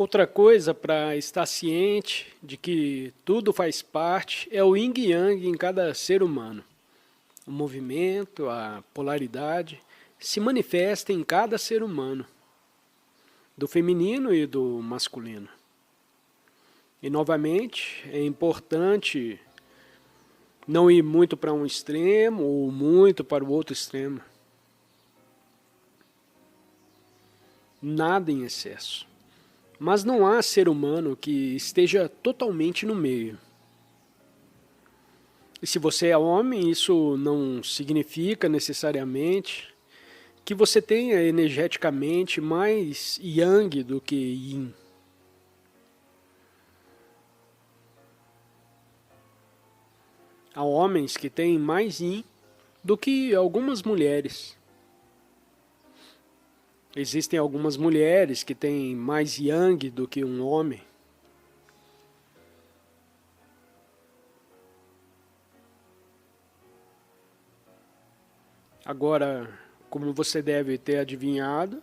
Outra coisa para estar ciente de que tudo faz parte é o yin e yang em cada ser humano. O movimento, a polaridade, se manifesta em cada ser humano, do feminino e do masculino. E novamente, é importante não ir muito para um extremo ou muito para o outro extremo. Nada em excesso. Mas não há ser humano que esteja totalmente no meio. E se você é homem, isso não significa necessariamente que você tenha energeticamente mais yang do que yin. Há homens que têm mais yin do que algumas mulheres. Existem algumas mulheres que têm mais yang do que um homem. Agora, como você deve ter adivinhado,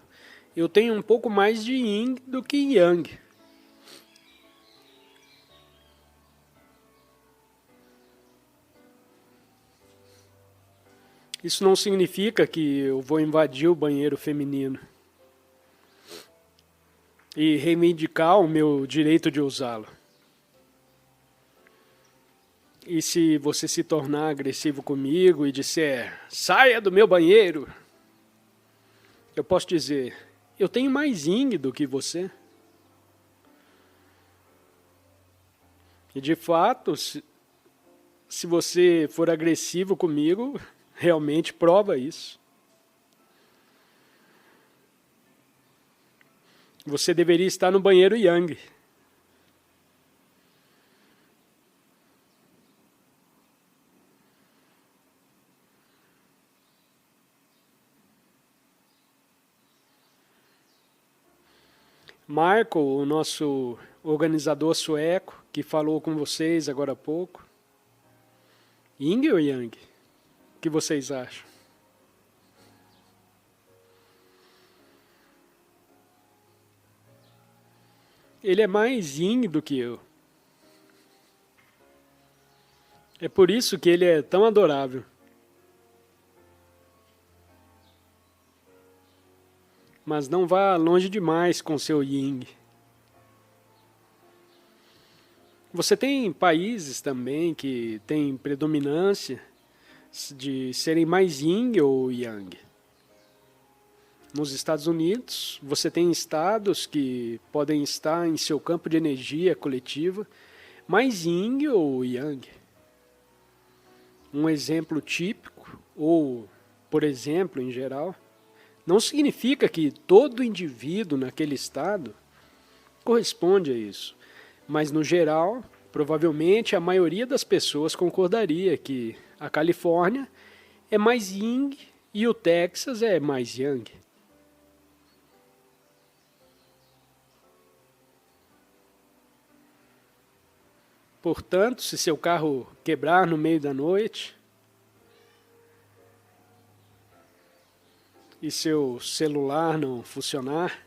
eu tenho um pouco mais de yin do que yang. Isso não significa que eu vou invadir o banheiro feminino e reivindicar o meu direito de usá-lo. E se você se tornar agressivo comigo e disser, saia do meu banheiro, eu posso dizer, eu tenho mais yin do que você. E de fato, se você for agressivo comigo, realmente prova isso. Você deveria estar no banheiro yang. Marco, o nosso organizador sueco, que falou com vocês agora há pouco. Yin ou yang? O que vocês acham? Ele é mais yin do que eu. É por isso que ele é tão adorável. Mas não vá longe demais com seu yin. Você tem países também que têm predominância de serem mais yin ou yang. Nos Estados Unidos, você tem estados que podem estar em seu campo de energia coletiva mais yin ou yang. Um exemplo típico, ou por exemplo em geral, não significa que todo indivíduo naquele estado corresponde a isso, mas no geral, provavelmente a maioria das pessoas concordaria que a Califórnia é mais yin e o Texas é mais yang. Portanto, se seu carro quebrar no meio da noite e seu celular não funcionar,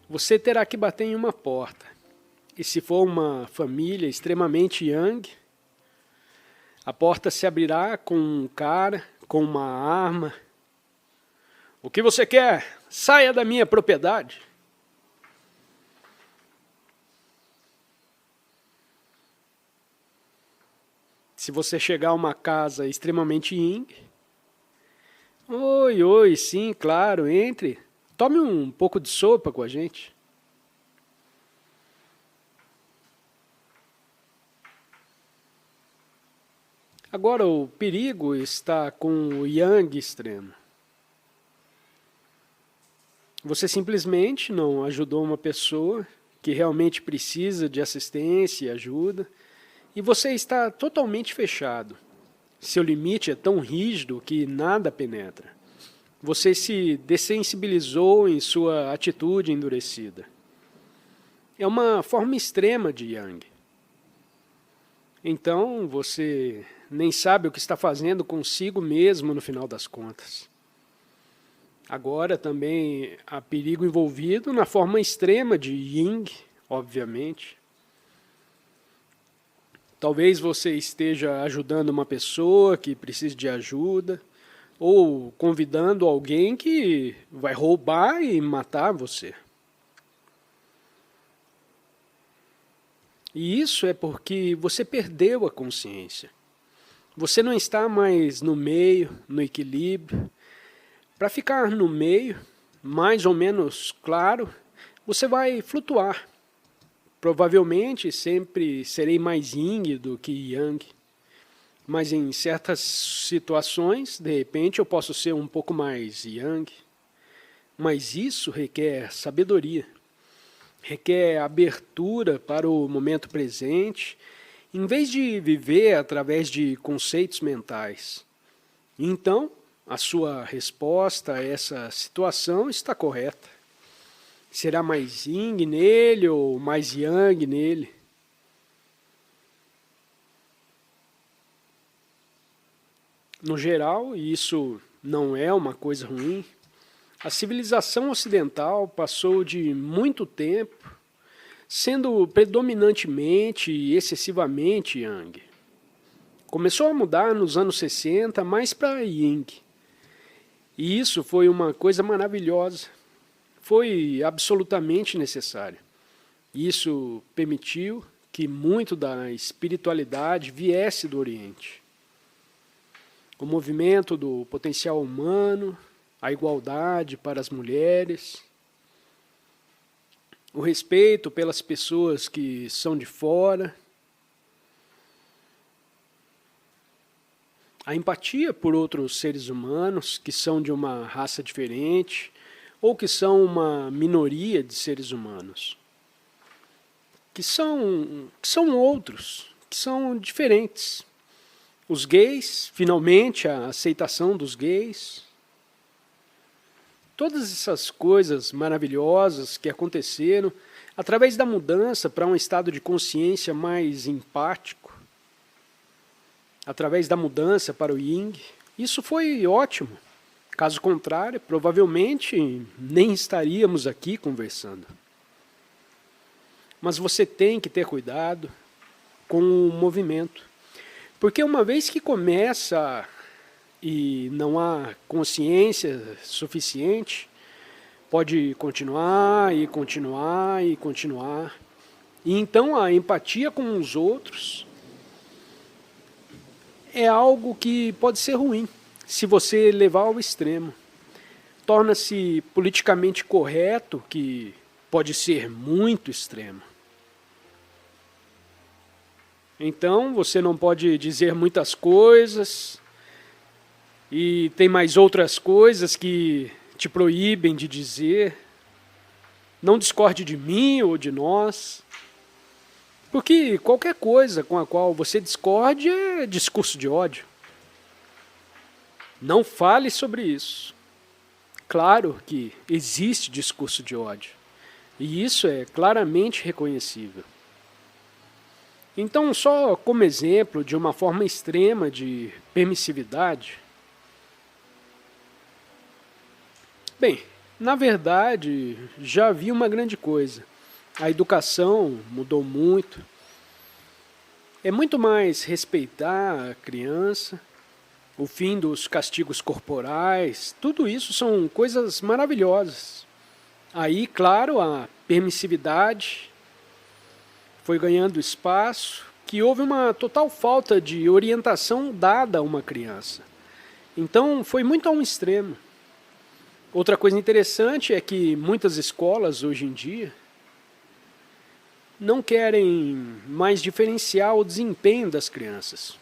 você terá que bater em uma porta. E se for uma família extremamente yang, a porta se abrirá com um cara, com uma arma. O que você quer? Saia da minha propriedade. Se você chegar a uma casa extremamente yin, oi, oi, sim, claro, entre. Tome um pouco de sopa com a gente. Agora, o perigo está com o yang extremo. Você simplesmente não ajudou uma pessoa que realmente precisa de assistência e ajuda, e você está totalmente fechado. Seu limite é tão rígido que nada penetra. Você se dessensibilizou em sua atitude endurecida. É uma forma extrema de yang. Então, você nem sabe o que está fazendo consigo mesmo no final das contas. Agora também há perigo envolvido na forma extrema de Yin, obviamente. Talvez você esteja ajudando uma pessoa que precisa de ajuda, ou convidando alguém que vai roubar e matar você. E isso é porque você perdeu a consciência. Você não está mais no meio, no equilíbrio. Para ficar no meio, mais ou menos claro, você vai flutuar. Provavelmente sempre serei mais yin do que yang, mas em certas situações, de repente, eu posso ser um pouco mais yang. Mas isso requer sabedoria, requer abertura para o momento presente, em vez de viver através de conceitos mentais. Então, a sua resposta a essa situação está correta. Será mais yin nele ou mais yang nele? No geral, e isso não é uma coisa ruim, a civilização ocidental passou de muito tempo sendo predominantemente e excessivamente yang. Começou a mudar nos anos 60 mais para yin. E isso foi uma coisa maravilhosa. Foi absolutamente necessário. Isso permitiu que muito da espiritualidade viesse do Oriente. O movimento do potencial humano, a igualdade para as mulheres, o respeito pelas pessoas que são de fora, a empatia por outros seres humanos que são de uma raça diferente ou que são uma minoria de seres humanos, que são outros, que são diferentes. Os gays, finalmente a aceitação dos gays, todas essas coisas maravilhosas que aconteceram através da mudança para um estado de consciência mais empático, através da mudança para o Yin, isso foi ótimo. Caso contrário, provavelmente nem estaríamos aqui conversando. Mas você tem que ter cuidado com o movimento. Porque uma vez que começa e não há consciência suficiente, pode continuar e continuar e continuar. E então a empatia com os outros é algo que pode ser ruim, se você levar ao extremo. Torna-se politicamente correto, que pode ser muito extremo. Então, você não pode dizer muitas coisas, e tem mais outras coisas que te proíbem de dizer. Não discorde de mim ou de nós. Porque qualquer coisa com a qual você discorde é discurso de ódio. Não fale sobre isso. Claro que existe discurso de ódio. E isso é claramente reconhecível. Então, só como exemplo de uma forma extrema de permissividade, bem, na verdade, já havia uma grande coisa. A educação mudou muito. É muito mais respeitar a criança, o fim dos castigos corporais, tudo isso são coisas maravilhosas. Aí, claro, a permissividade foi ganhando espaço, que houve uma total falta de orientação dada a uma criança. Então, foi muito a um extremo. Outra coisa interessante é que muitas escolas, hoje em dia, não querem mais diferenciar o desempenho das crianças.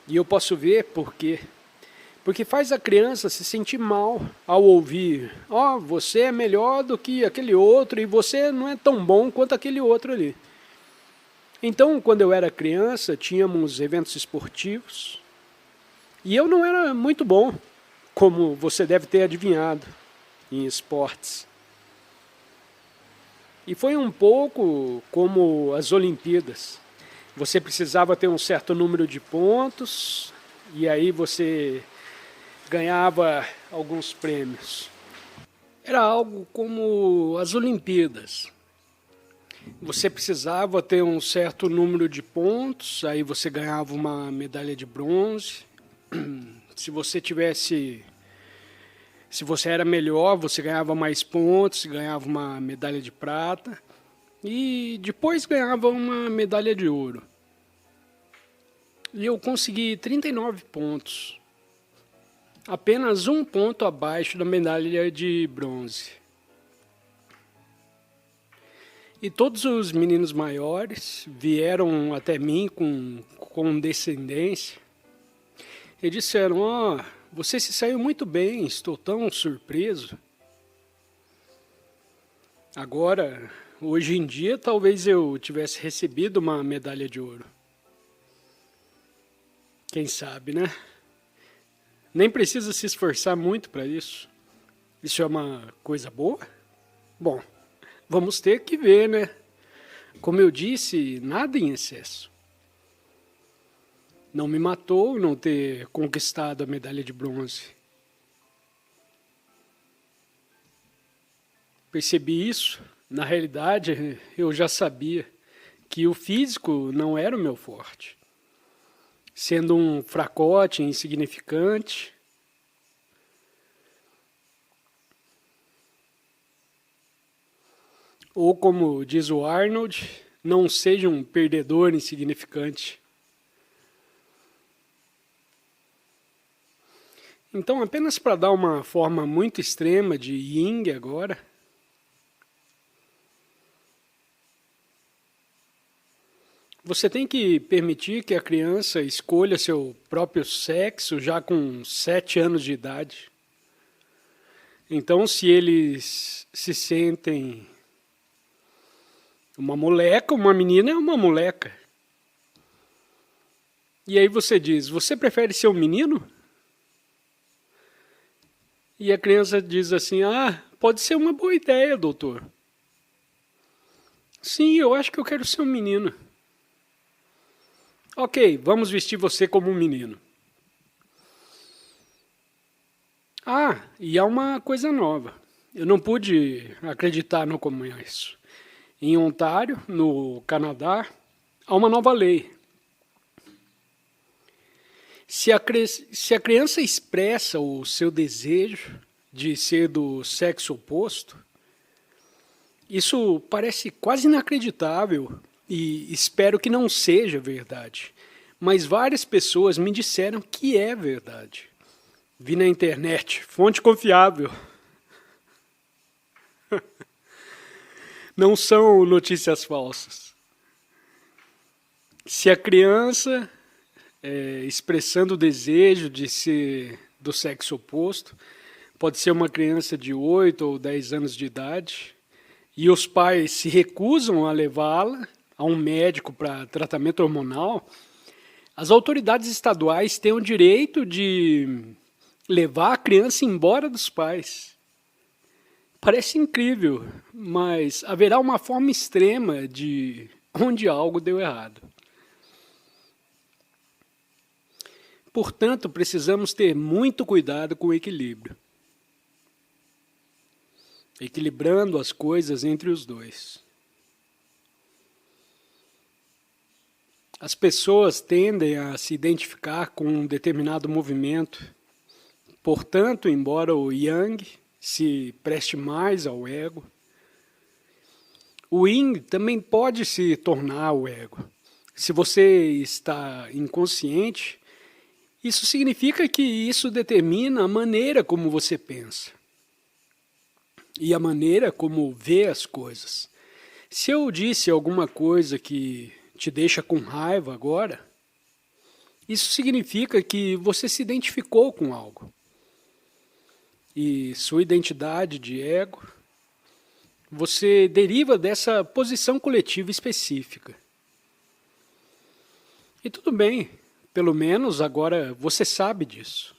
E eu posso ver por quê. Porque faz a criança se sentir mal ao ouvir: ó, você é melhor do que aquele outro e você não é tão bom quanto aquele outro ali. Então, quando eu era criança, tínhamos eventos esportivos e eu não era muito bom, como você deve ter adivinhado, em esportes. E foi um pouco como as Olimpíadas. Você precisava ter um certo número de pontos e aí você ganhava alguns prêmios. era algo como as Olimpíadas. Você precisava ter um certo número de pontos, aí você ganhava uma medalha de bronze. Se você tivesse, se você era melhor, você ganhava mais pontos, ganhava uma medalha de prata e depois ganhava uma medalha de ouro. E eu consegui 39 pontos, apenas um ponto abaixo da medalha de bronze. E todos os meninos maiores vieram até mim com condescendência e disseram: ó, você se saiu muito bem, estou tão surpreso. Agora, hoje em dia, talvez eu tivesse recebido uma medalha de ouro. Quem sabe, né? Nem precisa se esforçar muito para isso. Isso é uma coisa boa? Bom, vamos ter que ver, né? Como eu disse, nada em excesso. Não me matou não ter conquistado a medalha de bronze. Percebi isso. Na realidade, eu já sabia que o físico não era o meu forte. Sendo um fracote insignificante, ou como diz o Arnold, não seja um perdedor insignificante. Então, apenas para dar uma forma muito extrema de Yin agora, você tem que permitir que a criança escolha seu próprio sexo já com 7 anos de idade. Então, se eles se sentem uma moleca, uma menina é uma moleca. E aí você diz: você prefere ser um menino? E a criança diz assim: ah, pode ser uma boa ideia, doutor. Sim, eu acho que eu quero ser um menino. Ok, vamos vestir você como um menino. Ah, e há uma coisa nova. Eu não pude acreditar no começo. Em Ontário, no Canadá, há uma nova lei. Se a criança expressa o seu desejo de ser do sexo oposto, isso parece quase inacreditável e espero que não seja verdade. Mas várias pessoas me disseram que é verdade. Vi na internet, fonte confiável. Não são notícias falsas. Se a criança expressando o desejo de ser do sexo oposto, pode ser uma criança de 8 ou 10 anos de idade, e os pais se recusam a levá-la a um médico para tratamento hormonal, as autoridades estaduais têm o direito de levar a criança embora dos pais. Parece incrível, mas haverá uma forma extrema de onde algo deu errado. Portanto, precisamos ter muito cuidado com o equilíbrio. Equilibrando as coisas entre os dois. As pessoas tendem a se identificar com um determinado movimento. Portanto, embora o Yang se preste mais ao ego, o Yin também pode se tornar o ego. Se você está inconsciente, isso significa que isso determina a maneira como você pensa e a maneira como vê as coisas. Se eu disse alguma coisa que te deixa com raiva agora, isso significa que você se identificou com algo. E sua identidade de ego, você deriva dessa posição coletiva específica. E tudo bem, pelo menos agora você sabe disso.